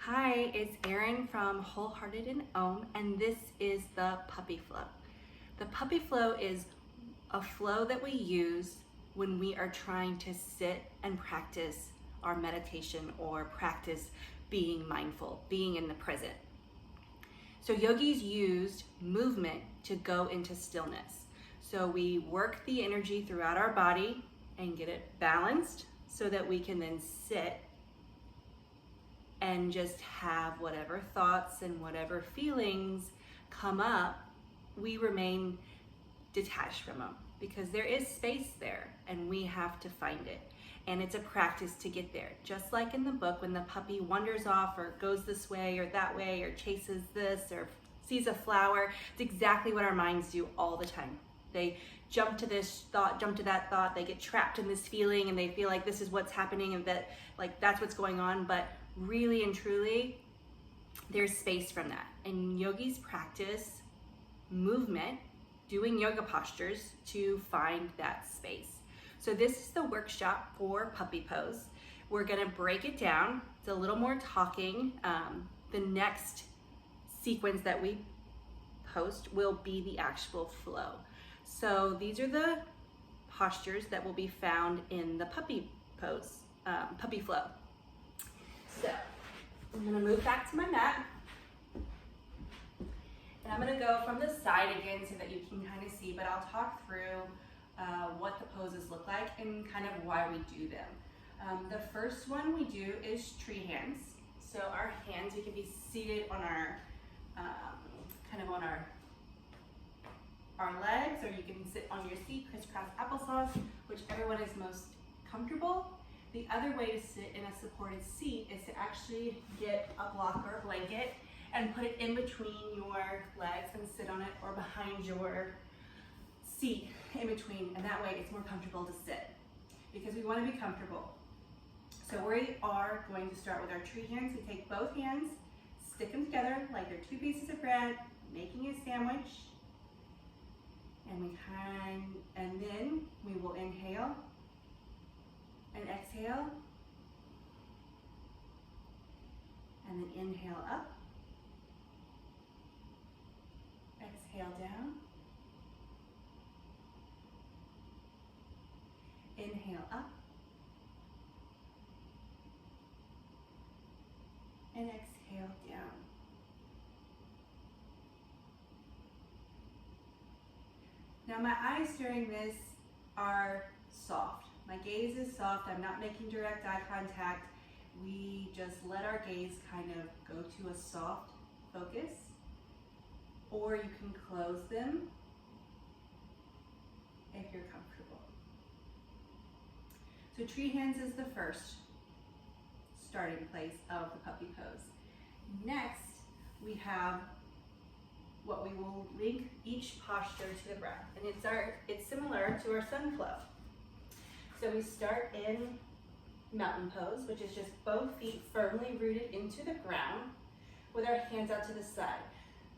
Hi, it's Erin from WholeheARTed in Ohm, and this is the puppy flow. The puppy flow is a flow that we use when we are trying to sit and practice our meditation or practice being mindful, being in the present. So yogis used movement to go into stillness. So we work the energy throughout our body and get it balanced so that we can then sit and just have whatever thoughts and whatever feelings come up, we remain detached from them because there is space there and we have to find it. And it's a practice to get there. Just like in the book, when the puppy wanders off or goes this way or that way or chases this or sees a flower, it's exactly what our minds do all the time. They jump to this thought, jump to that thought, they get trapped in this feeling and they feel like this is what's happening and that like that's what's going on, but really and truly, there's space from that. And yogis practice movement, doing yoga postures to find that space. So this is the workshop for puppy pose. We're gonna break it down. It's a little more talking. The next sequence that we post will be the actual flow. So these are the postures that will be found in the puppy pose, puppy flow. So I'm gonna move back to my mat. And I'm gonna go from the side again so that you can kind of see, but I'll talk through what the poses look like and kind of why we do them. The first one we do is tree hands. So our hands, we can be seated on our, kind of on our legs, or you can sit on your seat, crisscross applesauce, whichever one is most comfortable. The other way to sit in a supported seat is to actually get a block or a blanket and put it in between your legs and sit on it, or behind your seat in between, and that way it's more comfortable to sit because we want to be comfortable. So we are going to start with our tree hands. We take both hands, stick them together like they're two pieces of bread, making a sandwich, and then we will inhale and exhale, and then inhale up, exhale down, inhale up, and exhale down. Now my eyes during this are soft. My gaze is soft. I'm not making direct eye contact. We just let our gaze kind of go to a soft focus, or you can close them if you're comfortable. So tree hands is the first starting place of the puppy pose. Next, we have what we will link each posture to the breath, and it's similar to our sun flow. So we start in mountain pose, which is just both feet firmly rooted into the ground with our hands out to the side.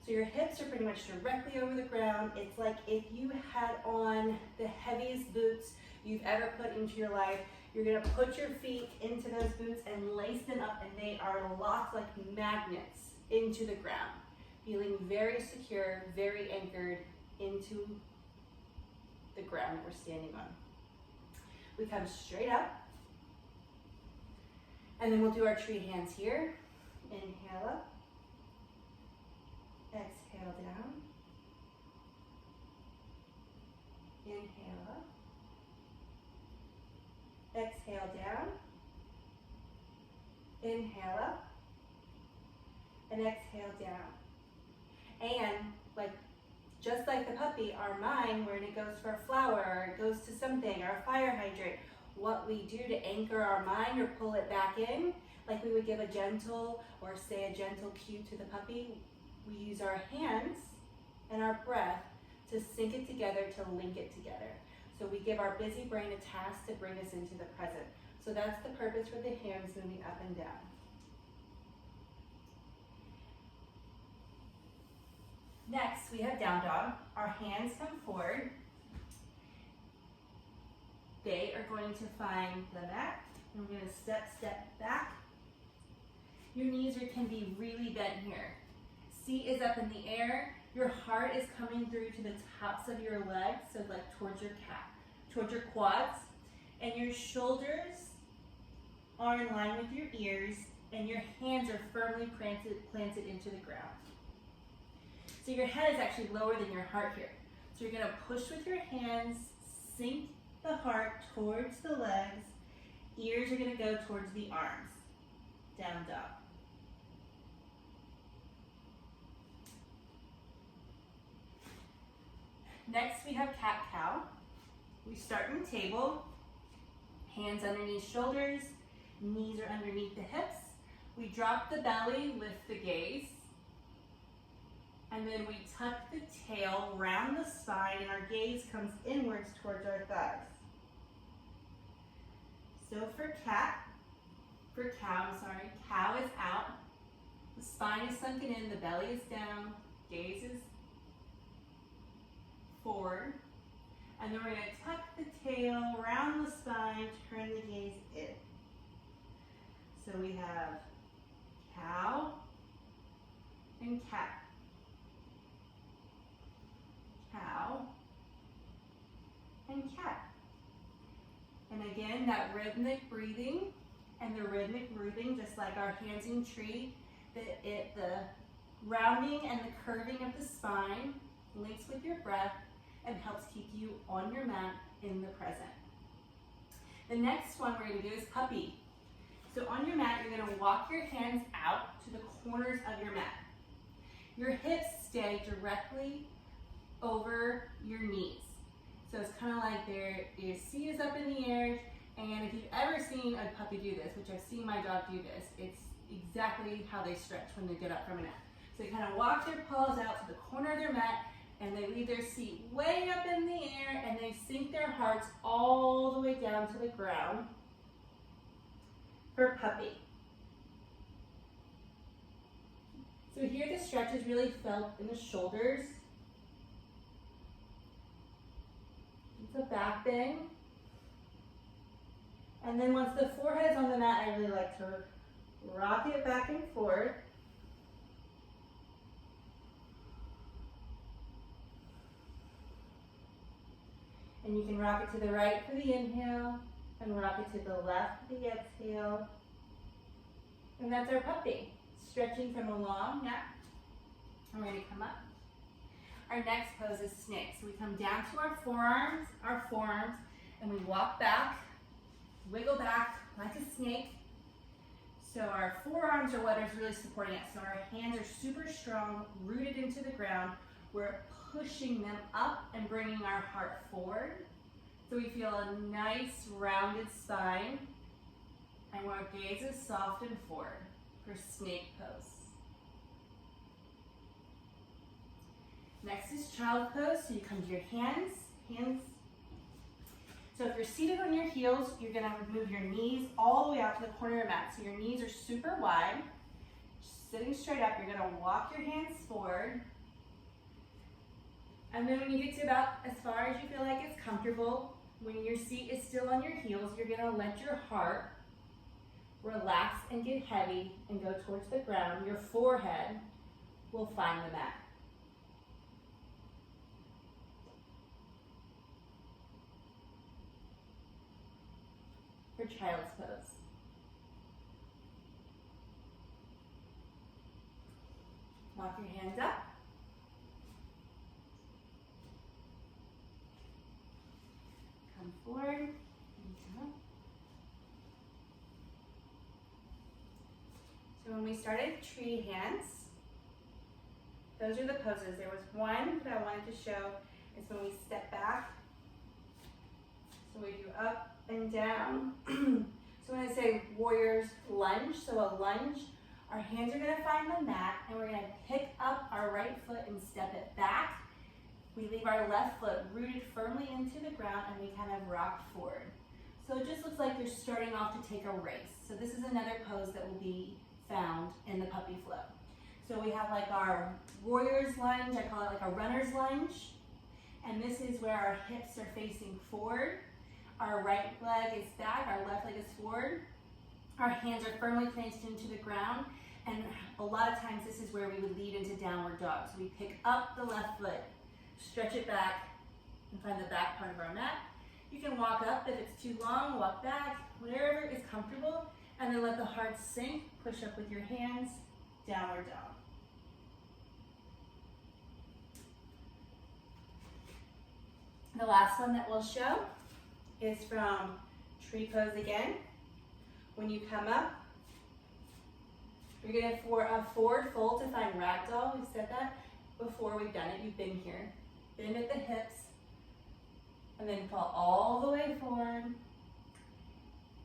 So your hips are pretty much directly over the ground. It's like if you had on the heaviest boots you've ever put into your life. You're gonna put your feet into those boots and lace them up, and they are locked like magnets into the ground, feeling very secure, very anchored into the ground that we're standing on. We come straight up, and then we'll do our tree hands here. Inhale up, exhale down, inhale up, exhale down, inhale up, and exhale down. And just like the puppy, our mind, when it goes for a flower or it goes to something, or a fire hydrant, what we do to anchor our mind or pull it back in, like we would give a gentle or say a gentle cue to the puppy, we use our hands and our breath to sync it together, to link it together. So we give our busy brain a task to bring us into the present. So that's the purpose for the hands moving up and down. Next, we have down dog. Our hands come forward. They are going to find the mat. And we're going to step back Your knees can be really bent here. Seat is up in the air. Your heart is coming through to the tops of your legs, so like towards your quads. And your shoulders are in line with your ears, and your hands are firmly planted into the ground. So your head is actually lower than your heart here. So you're gonna push with your hands, sink the heart towards the legs. Ears are gonna go towards the arms. Down dog. Next we have cat-cow. We start in table, hands underneath shoulders, knees are underneath the hips. We drop the belly, lift the gaze, and then we tuck the tail round the spine and our gaze comes inwards towards our thighs. So for cow, cow is out, the spine is sunken in, the belly is down, gaze is forward, and then we're going to tuck the tail around the spine, turn the gaze in. So we have cow and cat. Cow and cat. And again, that rhythmic breathing, and the rhythmic breathing, just like our hands in tree, the rounding and the curving of the spine links with your breath and helps keep you on your mat in the present. The next one we're going to do is puppy. So on your mat, you're going to walk your hands out to the corners of your mat. Your hips stay directly over your knees. So it's kind of like your seat is up in the air, and if you've ever seen a puppy do this, which I've seen my dog do this, it's exactly how they stretch when they get up from a nap. So they kind of walk their paws out to the corner of their mat, and they leave their seat way up in the air, and they sink their hearts all the way down to the ground for puppy. So here the stretch is really felt in the shoulders. It's a back bend. And then once the forehead is on the mat, I really like to rock it back and forth. And you can rock it to the right for the inhale, and rock it to the left for the exhale. And that's our puppy, stretching from a long neck. And we're going to come up. Our next pose is snake. So we come down to our forearms, and we walk back, wiggle back like a snake. So our forearms are what is really supporting us. So our hands are super strong, rooted into the ground. We're pushing them up and bringing our heart forward. So we feel a nice rounded spine, and our gaze is soft and forward for snake pose. Next is child pose. So you come to your hands. So if you're seated on your heels, you're gonna move your knees all the way out to the corner of your mat. So your knees are super wide. Sitting straight up, you're gonna walk your hands forward. And then when you get to about as far as you feel like it's comfortable, when your seat is still on your heels, you're gonna let your heart relax and get heavy and go towards the ground. Your forehead will find the mat. For child's pose. Walk your hands up. Come forward and come up. So when we started tree hands, those are the poses. There was one that I wanted to show is when we step back. So we do up and down. So when I say warrior's lunge, so a lunge, our hands are gonna find the mat, and we're gonna pick up our right foot and step it back. We leave our left foot rooted firmly into the ground, and we kind of rock forward. So it just looks like you're starting off to take a race. So this is another pose that will be found in the puppy flow. So we have like our warrior's lunge, I call it like a runner's lunge. And this is where our hips are facing forward. Our right leg is back, our left leg is forward. Our hands are firmly placed into the ground, And a lot of times this is where we would lead into downward dog. So we pick up the left foot, stretch it back, and find the back part of our mat. You can walk up if it's too long, walk back, wherever is comfortable, and then let the heart sink, push up with your hands, downward dog. The last one that we'll show is from tree pose again. When you come up, you're gonna for a forward fold to find ragdoll. We've said that before, we've done it, you've been here. Bend at the hips, and then fall all the way forward.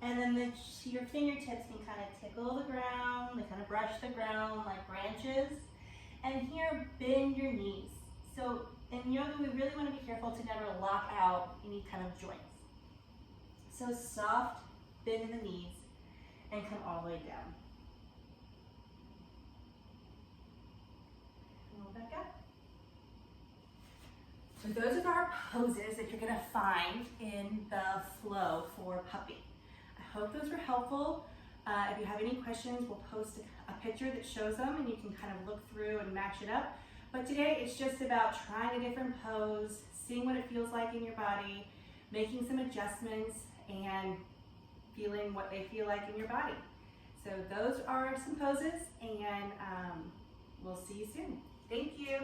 And then your fingertips can kind of tickle the ground, they kind of brush the ground like branches. And here, bend your knees. So in yoga, we really want to be careful to never lock out any kind of joints. So soft bend in the knees and come all the way down. Roll back up. So those are our poses that you're going to find in the flow for puppy. I hope those were helpful. If you have any questions, we'll post a picture that shows them and you can kind of look through and match it up. But today it's just about trying a different pose, seeing what it feels like in your body, making some adjustments, and feeling what they feel like in your body. So those are some poses, and we'll see you soon. Thank you.